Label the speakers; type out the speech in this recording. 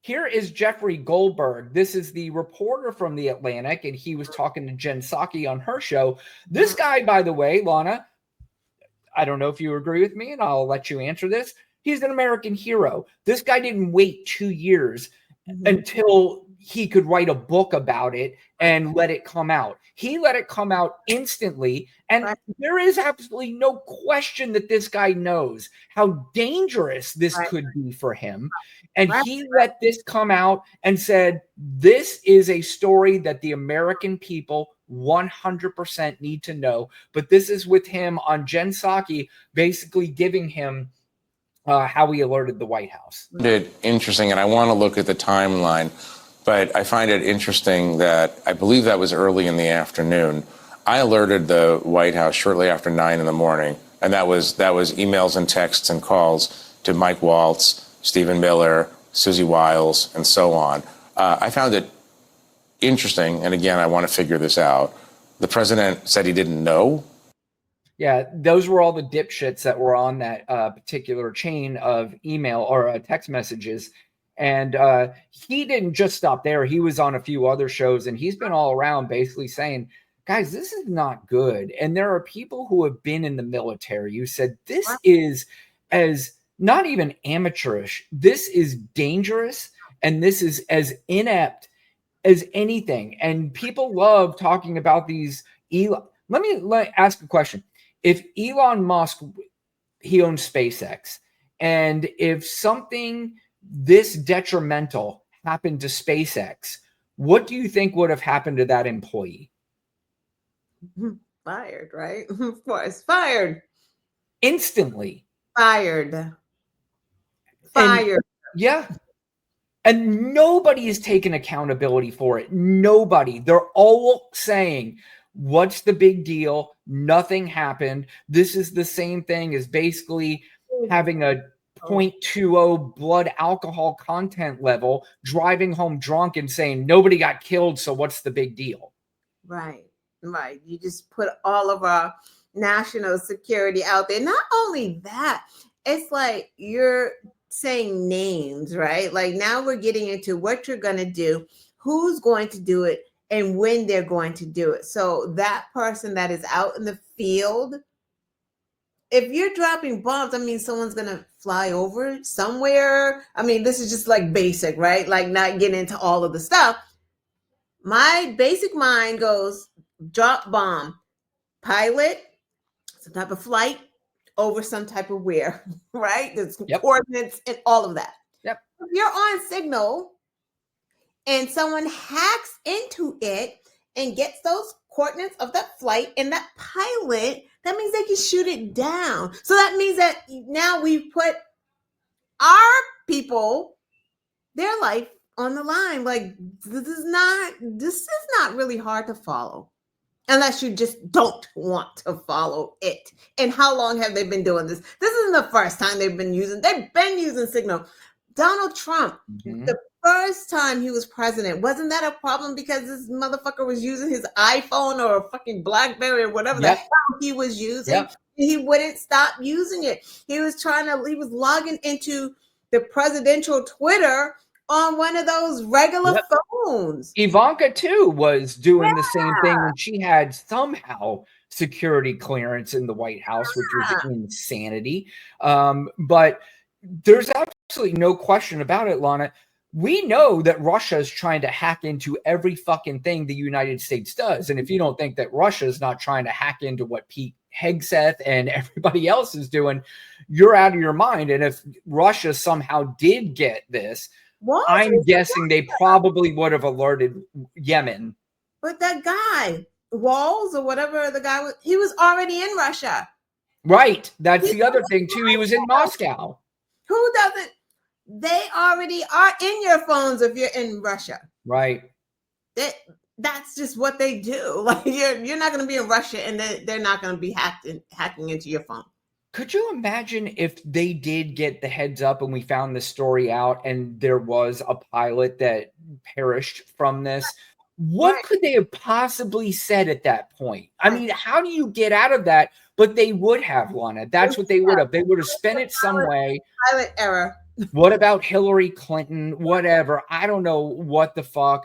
Speaker 1: here is Jeffrey Goldberg. This is the reporter from The Atlantic, and he was talking to Jen Psaki on her show. This guy, by the way, Lana, I don't know if you agree with me, and I'll let you answer this. He's an American hero. This guy didn't wait 2 years until he could write a book about it and let it come out. He let it come out instantly. And there is absolutely no question that this guy knows how dangerous this could be for him. And he let this come out and said, this is a story that the American people 100% need to know. But this is with him on Jen Psaki, basically giving him how he alerted the White House.
Speaker 2: Interesting, and I want to look at the timeline, but I find it interesting that I believe that was early in the afternoon. I alerted the White House shortly after 9 in the morning, and that was emails and texts and calls to Mike Waltz, Stephen Miller, Susie Wiles, and so on. I found it interesting, and again, I want to figure this out. The president said he didn't know.
Speaker 1: Yeah, those were all the dipshits that were on that particular chain of email or text messages. And he didn't just stop there. He was on a few other shows, and he's been all around basically saying, guys, this is not good. And there are people who have been in the military who said this is as not even amateurish. This is dangerous, and this is as inept as anything. And people love talking about these. Let me ask a question. If Elon Musk, he owns SpaceX, and if something this detrimental happened to SpaceX, what do you think would have happened to that employee?
Speaker 3: Fired, right? Of course, fired.
Speaker 1: Instantly.
Speaker 3: Fired.
Speaker 1: Yeah. And nobody is taking accountability for it. Nobody. They're all saying, what's the big deal? Nothing happened. This is the same thing as basically having a 0.20 blood alcohol content level, driving home drunk and saying nobody got killed, so what's the big deal?
Speaker 3: Right. You just put all of our national security out there. Not only that, it's like you're saying names, right? Like now we're getting into what you're going to do, who's going to do it, and when they're going to do it. So that person that is out in the field, if you're dropping bombs, I mean, someone's going to fly over somewhere. I mean, this is just like basic, right? Like not getting into all of the stuff. My basic mind goes, drop bomb, pilot, some type of flight over some type of where, right? There's coordinates and all of that.
Speaker 1: Yep.
Speaker 3: If you're on signal and someone hacks into it and gets those coordinates of that flight and that pilot, that means they can shoot it down. So that means that now we've put our people, their life on the line. Like this is not really hard to follow unless you just don't want to follow it. And how long have they been doing this? This isn't the first time they've been using Signal. Donald Trump, the first time he was president, wasn't that a problem because this motherfucker was using his iPhone or a fucking BlackBerry or whatever the hell he was using?
Speaker 1: Yep.
Speaker 3: He wouldn't stop using it. He was logging into the presidential Twitter on one of those regular phones.
Speaker 1: Ivanka, too, was doing the same thing when she had somehow security clearance in the White House, which was insanity. But there's absolutely no question about it, Lana. We know that Russia is trying to hack into every fucking thing the United States does. And if you don't think that Russia is not trying to hack into what Pete Hegseth and everybody else is doing, you're out of your mind. And if Russia somehow did get this, I'm guessing they probably would have alerted Yemen.
Speaker 3: But that guy, Walls or whatever the guy was, he was already in Russia.
Speaker 1: Right. That's the other thing, too. He was in Moscow.
Speaker 3: Who doesn't? They already are in your phones if you're in Russia.
Speaker 1: Right.
Speaker 3: That's just what they do. Like you're not going to be in Russia and they're not going to be hacking into your phone.
Speaker 1: Could you imagine if they did get the heads up and we found the story out and there was a pilot that perished from this? What could they have possibly said at that point? I mean, how do you get out of that? But they would have, Lana. That's what they would have. They would have spent it some way.
Speaker 3: Pilot error.
Speaker 1: What about Hillary Clinton? Whatever. I don't know what the fuck.